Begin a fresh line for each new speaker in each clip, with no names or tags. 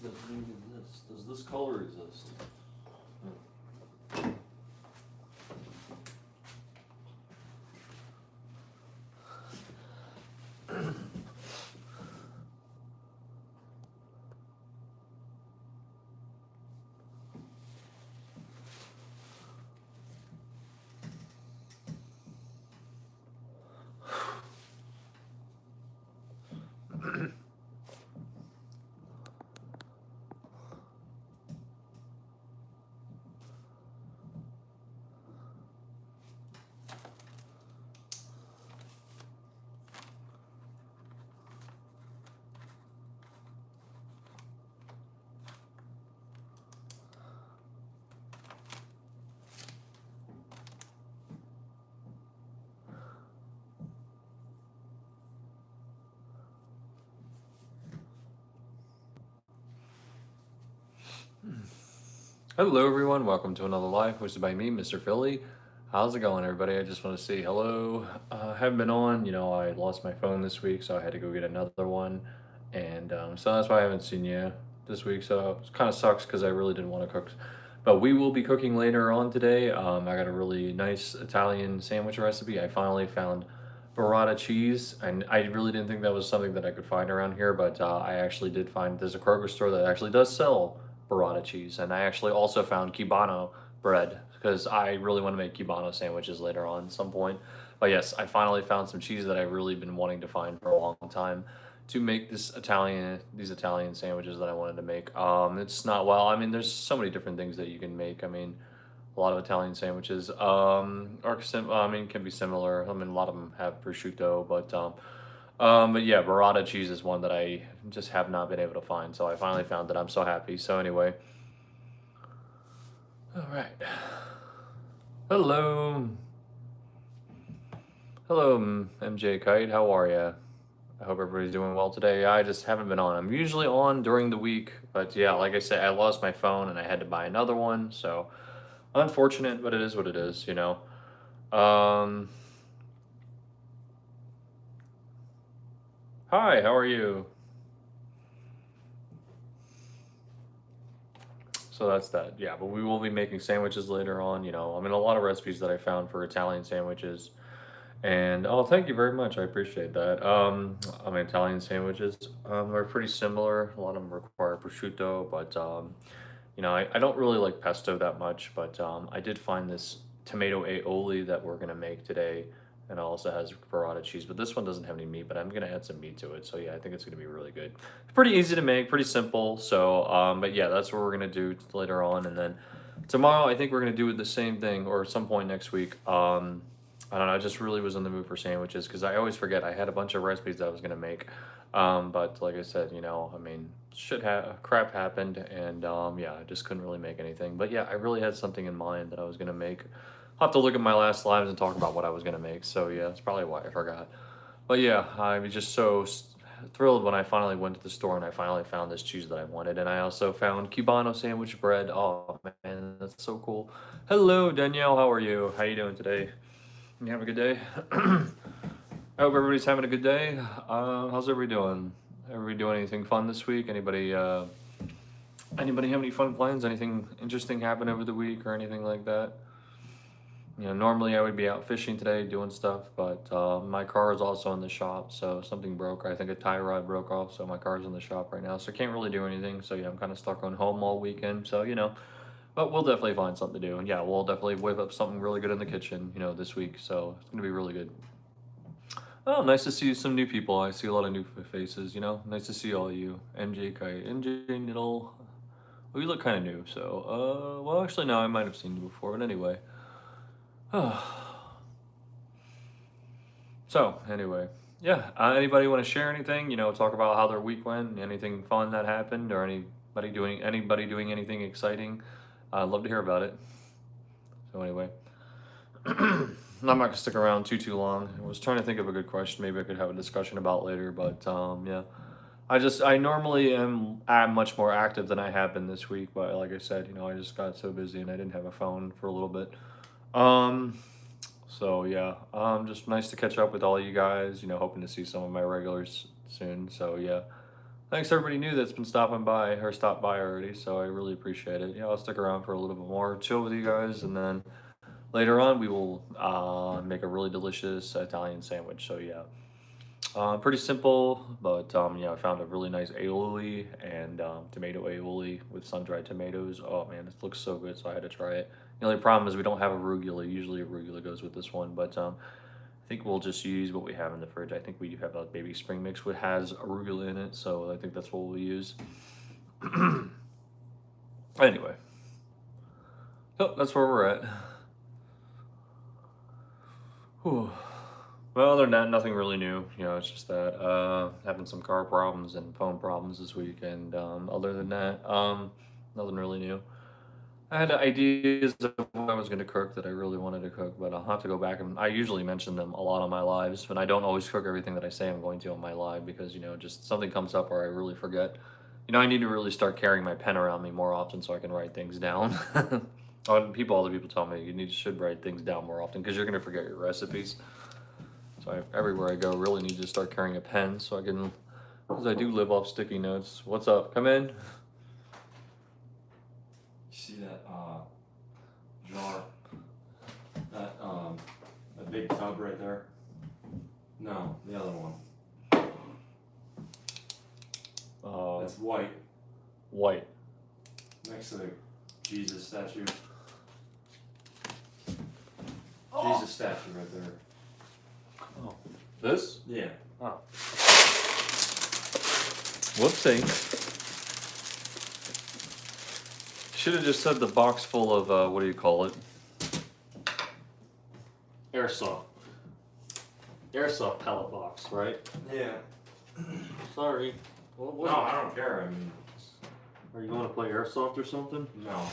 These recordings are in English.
Doesn't even exist. Does this color exist? Hello everyone, welcome to another live hosted by me, Mr. Philly. How's it going everybody? I just want to say hello. Haven't been on, I lost my phone this week, so I had to go get another one. And so that's why I haven't seen you this week, so it kind of sucks because I really didn't want to cook. But we will be cooking later on today. I got a really nice Italian sandwich recipe. I finally found burrata cheese, and I really didn't think that was something that I could find around here, but I actually did find there's a Kroger store that actually does sell burrata cheese, and I actually also found Cubano bread because I really want to make Cubano sandwiches later on at some point. But yes, I finally found some cheese that I've really been wanting to find for a long time to make these Italian sandwiches that I wanted to make. It's not well. I mean, there's so many different things that you can make. I mean, a lot of Italian sandwiches can be similar. I mean, a lot of them have prosciutto, but yeah, burrata cheese is one that I just have not been able to find. So I finally found it. I'm so happy. So anyway, all right. Hello, hello, MJ Kite. How are you? I hope everybody's doing well today. I just haven't been on. I'm usually on during the week, but yeah, like I said, I lost my phone and I had to buy another one. So unfortunate, but it is what it is. Um, Hi, how are you? So that's that. Yeah, but we will be making sandwiches later on. I mean, a lot of recipes that I found for Italian sandwiches. And oh, thank you very much. I appreciate that. I mean, Italian sandwiches are pretty similar. A lot of them require prosciutto, but I don't really like pesto that much. But I did find this tomato aioli that we're gonna make today, and it also has burrata cheese. But this one doesn't have any meat, but I'm gonna add some meat to it. So yeah, I think it's gonna be really good. It's pretty easy to make, pretty simple. So but yeah, that's what we're gonna do later on, and then tomorrow I think we're gonna do the same thing, or some point next week. I don't know. I just really was in the mood for sandwiches because I always forget I had a bunch of recipes that I was gonna make. But like I said, I mean, crap happened, and yeah, I just couldn't really make anything. But yeah, I really had something in mind that I was gonna make. I'll have to look at my last lives and talk about what I was gonna make. So yeah, that's probably why I forgot. But yeah, I was just so thrilled when I finally went to the store and I finally found this cheese that I wanted, and I also found Cubano sandwich bread. Oh man, that's so cool. Hello, Danielle. How are you? How you doing today? You have a good day? I hope everybody's having a good day. How's everybody doing? Everybody doing anything fun this week? Anybody have any fun plans? Anything interesting happen over the week or anything like that? Normally I would be out fishing today doing stuff, but my car is also in the shop, so something broke. I think a tie rod broke off, so my car's in the shop right now, so I can't really do anything. So yeah, I'm kind of stuck on home all weekend. So but we'll definitely find something to do, and yeah, we'll definitely whip up something really good in the kitchen, this week. So it's gonna be really good. Oh, nice to see some new people. I see a lot of new faces. Nice to see all of you. MJ Kite, MJ Niddle. Well, you look kind of new, so well, actually, no, I might have seen you before, but anyway. So anyway, yeah. Anybody want to share anything? Talk about how their week went, anything fun that happened, or anybody doing anything exciting? I'd love to hear about it. So anyway. I'm not gonna stick around too long. I was trying to think of a good question maybe I could have a discussion about later, but yeah. I normally am much more active than I have been this week, but like I said, I just got so busy and I didn't have a phone for a little bit. Um, so yeah, just nice to catch up with all you guys. Hoping to see some of my regulars soon. So yeah, thanks everybody new that's been stopping by or stopped by already. So I really appreciate it. I'll stick around for a little bit more, chill with you guys, and then later on we will make a really delicious Italian sandwich. So yeah. Pretty simple, but yeah, I found a really nice aioli and tomato aioli with sun-dried tomatoes. Oh man, this looks so good, so I had to try it. The only problem is we don't have arugula. Usually arugula goes with this one, but I think we'll just use what we have in the fridge. I think we have a baby spring mix which has arugula in it, so I think that's what we'll use. Anyway, so that's where we're at. Whew. Well, other than that, nothing really new. It's just that having some car problems and phone problems this week, and other than that, nothing really new. I had ideas of what I was going to cook that I really wanted to cook, but I'll have to go back and I usually mention them a lot on my lives, but I don't always cook everything that I say I'm going to on my live because just something comes up or I really forget. I need to really start carrying my pen around me more often so I can write things down. Other people tell me should write things down more often because you're going to forget your recipes. So everywhere I go, really need to start carrying a pen so I can, because I do live off sticky notes. What's up? Come in.
You see that jar? That big tub right there? No, the other one. That's white.
White.
Next to the Jesus statue.
Oh.
Jesus statue right there.
Oh. This?
Yeah.
Oh. Whoopsie. Should have just said the box full of, what do you call it? Airsoft. Airsoft pellet box, right?
Yeah.
Sorry.
No, I don't care. I mean,
are you going to play airsoft or something?
no.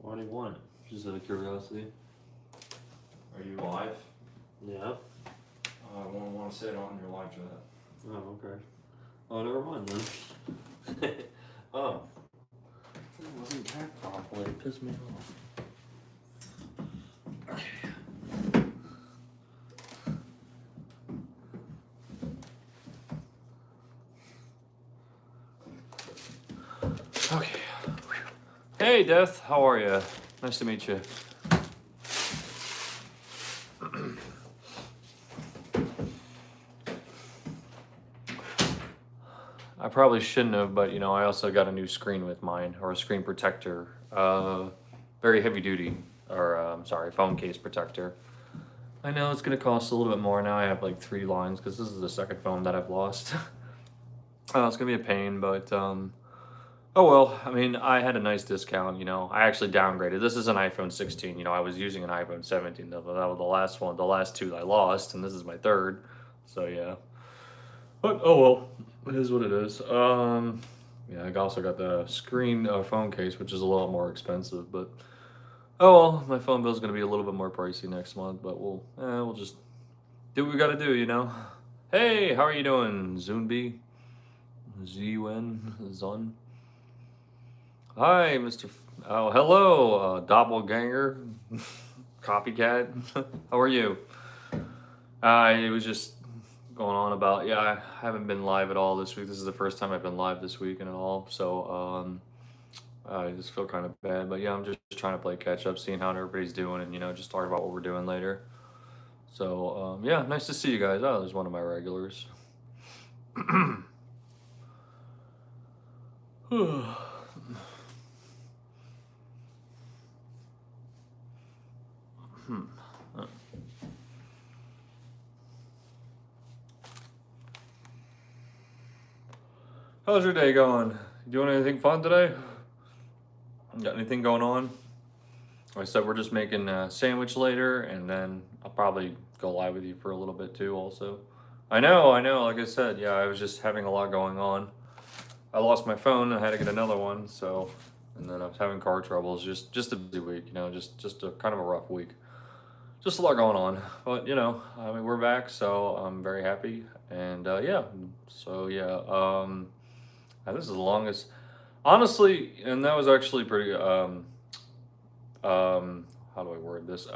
Why do you want it? Just out of curiosity.
Are you live?
Yeah.
I won't want to sit on your live chat.
Oh, okay. Oh, never mind then. Oh. It wasn't packed properly. It pissed me off. Okay. Hey, Death. How are you? Nice to meet you. I probably shouldn't have, but I also got a new screen with mine, or a screen protector. Very heavy duty, or sorry, phone case protector. I know it's gonna cost a little bit more now. I have like 3 lines because this is the second phone that I've lost. It's gonna be a pain, but oh well. I mean, I had a nice discount. I actually downgraded. This is an iPhone 16. I was using an iPhone 17 though. That was the last one. The last 2 I lost, and this is my third. So yeah. But oh well. It is what it is. Yeah, I also got the screen phone case, which is a lot more expensive. But oh well, my phone bill is gonna be a little bit more pricey next month. But we'll just do what we gotta do. Hey, how are you doing, Zunbi? Zun. Hi, Mr. Oh, hello, doppelganger, copycat. How are you? It was just going on about, yeah, I haven't been live at all this week. This is the first time I've been live this week and all, so I just feel kind of bad. But yeah, I'm just trying to play catch up, seeing how everybody's doing, and just talk about what we're doing later. So yeah, nice to see you guys. Oh, there's one of my regulars. How's your day going? You doing anything fun today? Got anything going on? Like I said, we're just making a sandwich later, and then I'll probably go live with you for a little bit too also. I know, like I said, yeah, I was just having a lot going on. I lost my phone and I had to get another one, so, and then I was having car troubles, just a busy week, just a kind of a rough week. just a lot going on. But I mean, we're back, so I'm very happy. And yeah, so yeah, this is the longest, honestly, and that was actually pretty. How do I word this?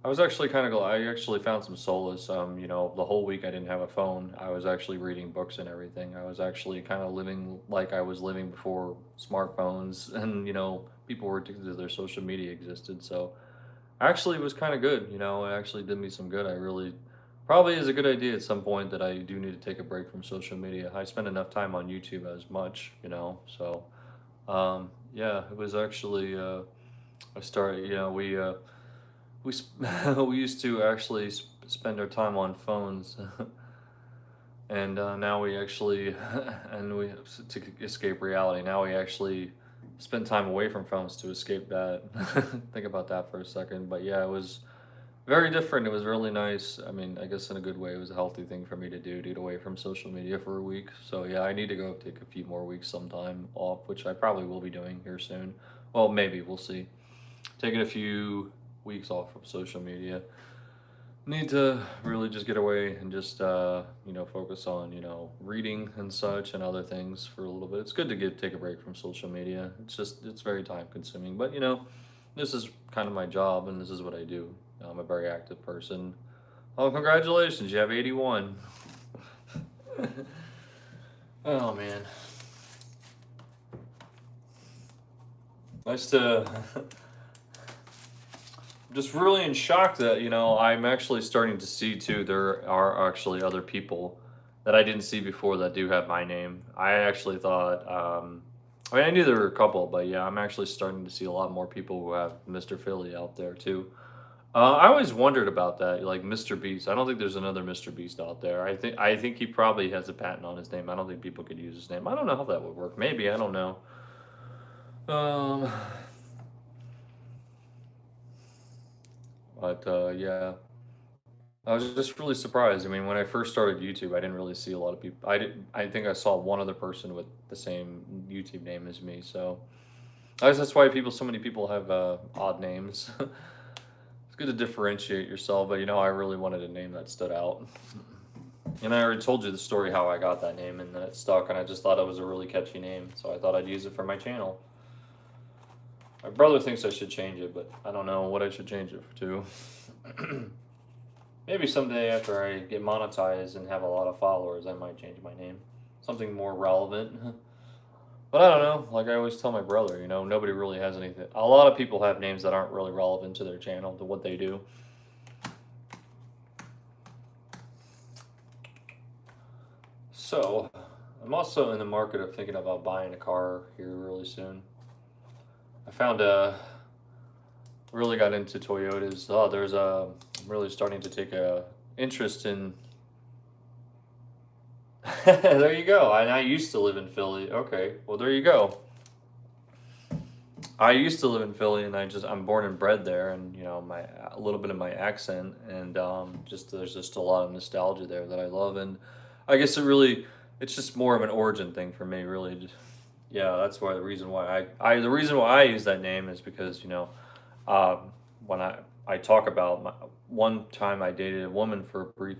I was actually kind of glad. I actually found some solace. The whole week I didn't have a phone. I was actually reading books and everything. I was actually kind of living like I was living before smartphones and people were addicted to their social media existed. So actually, it was kind of good. It actually did me some good. I really probably is a good idea at some point that I do need to take a break from social media. I spend enough time on YouTube as much. So yeah, it was actually I started. We used to actually spend our time on phones, and now we actually and we to escape reality. Now we actually spend time away from phones to escape that. Think about that for a second. But yeah, it was very different. It was really nice. I mean, I guess in a good way, it was a healthy thing for me to get away from social media for a week. So yeah, I need to go take a few more weeks sometime off, which I probably will be doing here soon. Well, maybe we'll see. Taking a few weeks off from social media. Need to really just get away and just focus on reading and such and other things for a little bit. It's good to take a break from social media. It's very time consuming, but this is kind of my job and this is what I do. I'm a very active person. Oh, congratulations, you have 81. Oh man, nice to. Just really in shock that I'm actually starting to see too. There are actually other people that I didn't see before that do have my name. I actually thought. I mean, I knew there were a couple, but yeah, I'm actually starting to see a lot more people who have Mr. Philly out there too. I always wondered about that, like Mr. Beast. I don't think there's another Mr. Beast out there. I think he probably has a patent on his name. I don't think people could use his name. I don't know how that would work. Maybe I don't know. Um, but yeah. I was just really surprised. I mean, when I first started YouTube, I didn't really see a lot of people. I didn't. I think I saw one other person with the same YouTube name as me. So I guess that's why so many people have odd names. It's good to differentiate yourself, but I really wanted a name that stood out. And I already told you the story how I got that name, and then it stuck, and I just thought it was a really catchy name, so I thought I'd use it for my channel. My brother thinks I should change it, but I don't know what I should change it to. Maybe someday after I get monetized and have a lot of followers, I might change my name. Something more relevant. But I don't know. Like I always tell my brother, nobody really has anything. A lot of people have names that aren't really relevant to their channel, to what they do. So, I'm also in the market of thinking about buying a car here really soon. I found really got into Toyotas. I'm really starting to take a interest in. There you go. I used to live in Philly. Okay, well there you go. I used to live in Philly, and I'm born and bred there, and my a little bit of my accent, and just there's just a lot of nostalgia there that I love, and I guess it's just more of an origin thing for me, really. Yeah, that's why the reason why I use that name is because when I talk about one time I dated a woman for a brief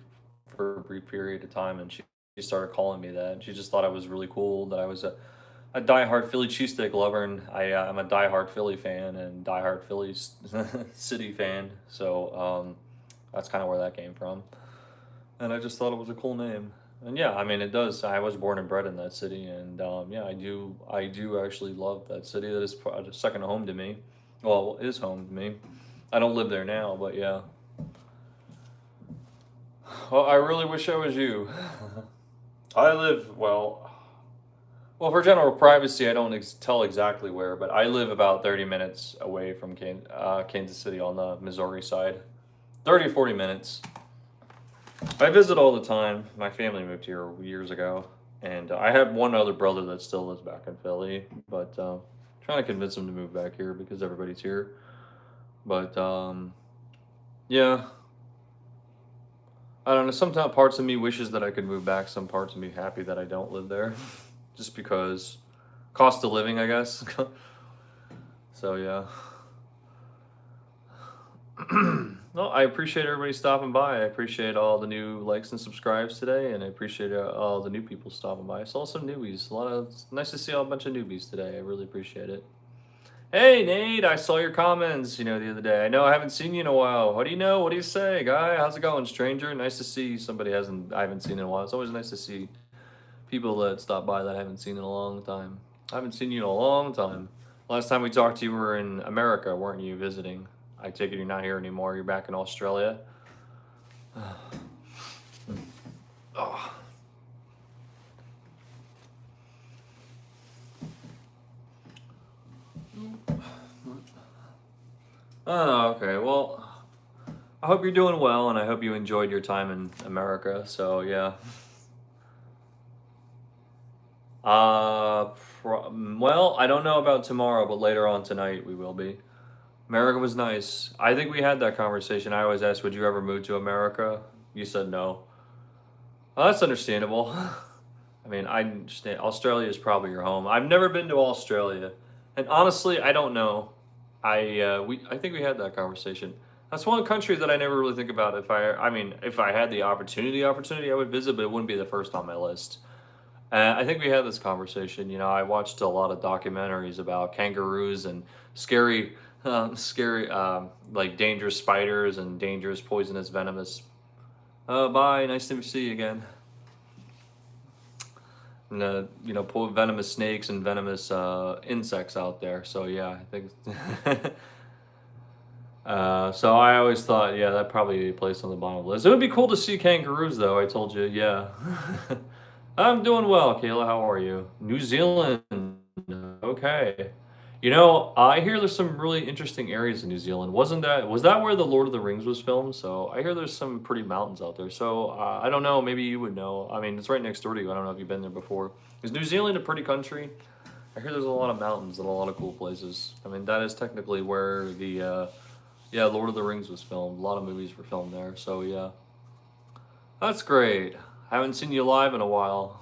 period of time, and she started calling me that. And she just thought I was really cool, that I was a diehard Philly cheesesteak lover, and I'm a diehard Philly fan and diehard Philly city fan. So that's kind of where that came from, and I just thought it was a cool name. And yeah, I mean, it does. I was born and bred in that city, and yeah, I do actually love that city. That is second home to me. Well, is home to me. I don't live there now, but yeah. Well, I really wish I was you. I live well, for general privacy, I don't tell exactly where, but I live about 30 minutes away from Kansas City on the Missouri side. 30, 40 minutes. I visit all the time. My family moved here years ago, and I have one other brother that still lives back in Philly, but trying to convince him to move back here because everybody's here. But yeah, I don't know. Sometimes parts of me wishes that I could move back. Some parts of me happy that I don't live there, just because cost of living, I guess. So yeah. No, I appreciate everybody stopping by. I appreciate all the new likes and subscribes today, and I appreciate all the new people stopping by. I saw some newbies. A lot of it's nice to see a bunch of newbies today. I really appreciate it. Hey Nate, I saw your comments, the other day. I know I haven't seen you in a while. What do you know? What do you say, guy? How's it going, stranger? Nice to see somebody I haven't seen in a while. It's always nice to see people that stop by that I haven't seen in a long time. I haven't seen you in a long time. Last time we talked, you were in America, weren't you, visiting? I take it you're not here anymore. You're back in Australia. Oh. Oh, okay. Well, I hope you're doing well, and I hope you enjoyed your time in America. So yeah. Uh, well, I don't know about tomorrow, but later on tonight we will be. America was nice. I think we had that conversation. I always asked, would you ever move to America? You said no. Well, that's understandable. I mean, I understand. Australia is probably your home. I've never been to Australia, and honestly, I don't know. I think we had that conversation. That's one country that I never really think about. I mean, if I had the opportunity, I would visit, but it wouldn't be the first on my list. I think we had this conversation. I watched a lot of documentaries about kangaroos and scary, like dangerous spiders and dangerous, poisonous, venomous. Bye. Nice to see you again. And, venomous snakes and venomous insects out there. So yeah, I think. So I always thought, yeah, that probably be placed on the bottom of the list. It would be cool to see kangaroos, though. I told you, yeah. I'm doing well, Kayla. How are you? New Zealand. Okay. I hear there's some really interesting areas in New Zealand. Was that where the Lord of the Rings was filmed? So I hear there's some pretty mountains out there. So I don't know. Maybe you would know. I mean, it's right next door to you. I don't know if you've been there before. Is New Zealand a pretty country? I hear there's a lot of mountains and a lot of cool places. I mean, that is technically where yeah, Lord of the Rings was filmed. A lot of movies were filmed there. So yeah, that's great. I haven't seen you live in a while.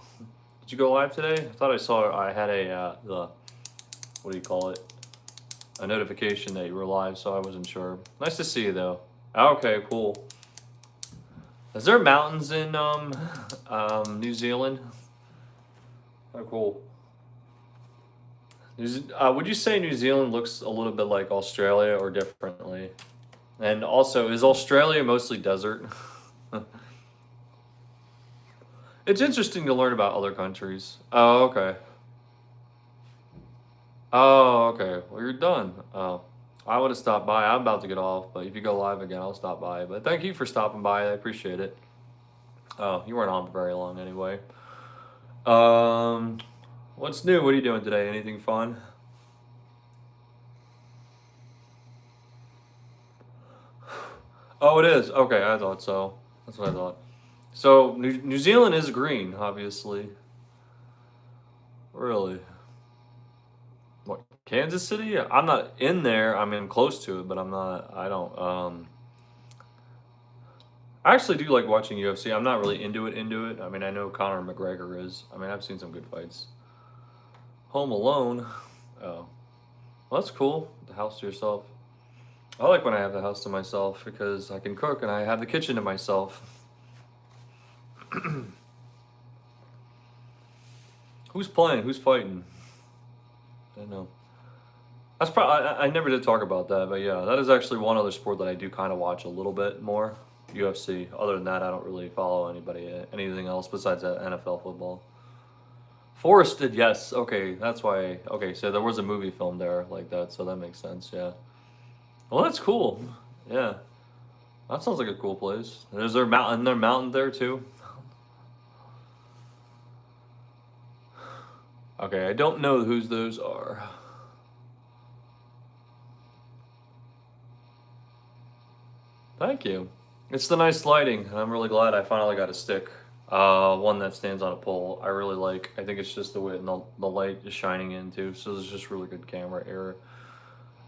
Did you go live today? I thought I had what do you call it? A notification that you were live, so I wasn't sure. Nice to see you though. Okay, cool. Is there mountains in New Zealand? Oh, cool. Would you say New Zealand looks a little bit like Australia or differently? And also, is Australia mostly desert? It's interesting to learn about other countries. Oh, okay. Oh, okay. Well, you're done. Oh, I would have stopped by. I'm about to get off, but if you go live again, I'll stop by. But thank you for stopping by. I appreciate it. Oh, you weren't on for very long anyway. Um, what's new? What are you doing today? Anything fun? Oh, it is. Okay, I thought so. That's what I thought. So New Zealand is green, obviously. Really? What? Kansas City? I'm not in there. I'm in close to it, but I'm not. I don't. I actually do like watching UFC. I'm not really into it. Into it. I mean, I know Conor McGregor is. I mean, I've seen some good fights. Home Alone. Oh, well, that's cool. The house to yourself. I like when I have the house to myself because I can cook and I have the kitchen to myself. Who's playing? Who's fighting? I don't know. That's probably I never did talk about that, but yeah, that is actually one other sport that I do kind of watch a little bit more. UFC. Other than that, I don't really follow anything else besides NFL football. Forrest did, yes. Okay, that's why. Okay, so there was a movie film there like that, so that makes sense. Yeah. Well, that's cool. Yeah, that sounds like a cool place. Is there mountain there too? Okay, I don't know whose those are. Thank you. It's the nice lighting. I'm really glad I finally got a stick. One that stands on a pole. I really like. I think it's just the way the light is shining into. So there's just really good camera error.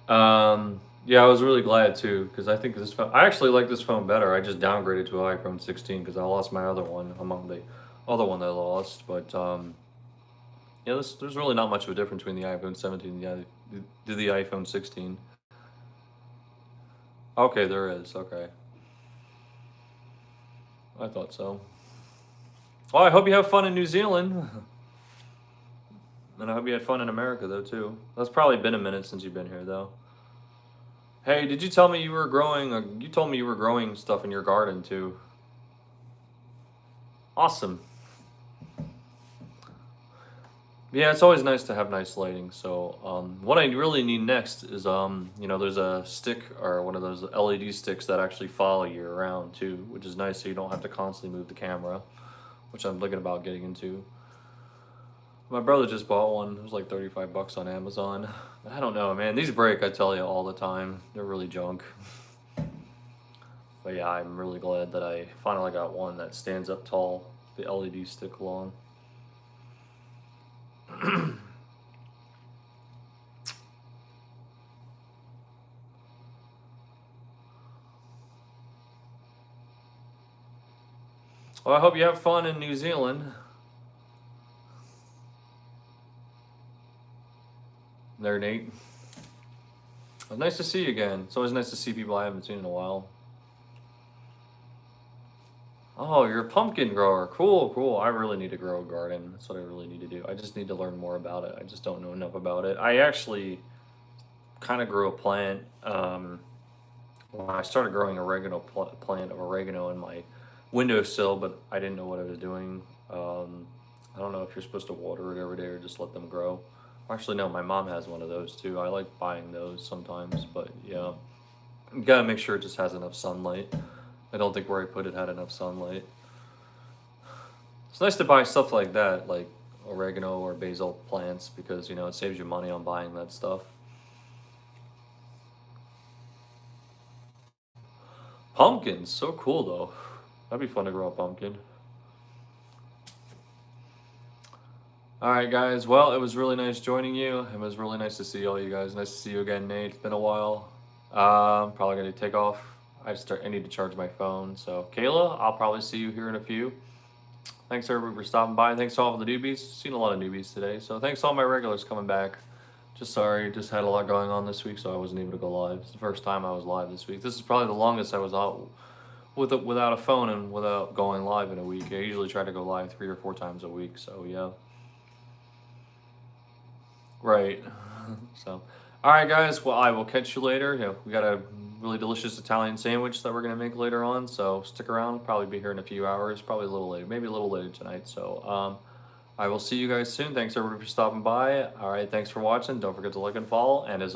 Yeah, I was really glad too because I think this phone. I actually like this phone better. I just downgraded to an iPhone 16 because I lost my other one among the other one that I lost. But yeah, there's really not much of a difference between the iPhone 17 and the iPhone 16. Okay, there is. Okay. I thought so. Well, I hope you have fun in New Zealand. And I hope you had fun in America, though, too. That's probably been a minute since you've been here, though. Hey, did you tell me you were growing? You told me you were growing stuff in your garden, too. Awesome. Yeah, it's always nice to have nice lighting. So, what I really need next is, there's a stick or one of those LED sticks that actually follow you around too, which is nice. So you don't have to constantly move the camera, which I'm thinking about getting into. My brother just bought one. It was like 35 bucks on Amazon. I don't know, man. These break, I tell you, all the time. They're really junk. But yeah, I'm really glad that I finally got one that stands up tall, the LED stick along. Well, I hope you have fun in New Zealand. There, Nate. Well, nice to see you again. It's always nice to see people I haven't seen in a while. Oh, you're a pumpkin grower. Cool, cool. I really need to grow a garden. That's what I really need to do. I just need to learn more about it. I just don't know enough about it. I actually kind of grew a plant. Well, I started growing oregano plant of oregano in my windowsill, but I didn't know what I was doing. I don't know if you're supposed to water it every day or just let them grow. Actually, no, my mom has one of those too. I like buying those sometimes, but yeah, you gotta make sure it just has enough sunlight. I don't think where I put it had enough sunlight. It's nice to buy stuff like that, like oregano or basil plants, because it saves you money on buying that stuff. Pumpkins, so cool though. That'd be fun to grow a pumpkin. All right, guys. Well, it was really nice joining you. It was really nice to see all you guys. Nice to see you again, Nate. It's been a while. Probably gonna take off. I need to charge my phone. So, Kayla, I'll probably see you here in a few. Thanks everybody for stopping by. Thanks to all of the newbies. Seen a lot of newbies today. So thanks to all my regulars coming back. Just sorry, just had a lot going on this week, so I wasn't able to go live. It's the first time I was live this week. This is probably the longest I was out without a phone and without going live in a week. I usually try to go live 3 or 4 times a week. So yeah. Right. So, all right, guys. Well, I will catch you later. We got a really delicious Italian sandwich that we're gonna make later on. So stick around. Probably be here in a few hours. Probably a little later. Maybe a little later tonight. So, I will see you guys soon. Thanks everybody for stopping by. All right. Thanks for watching. Don't forget to like and follow. And as always.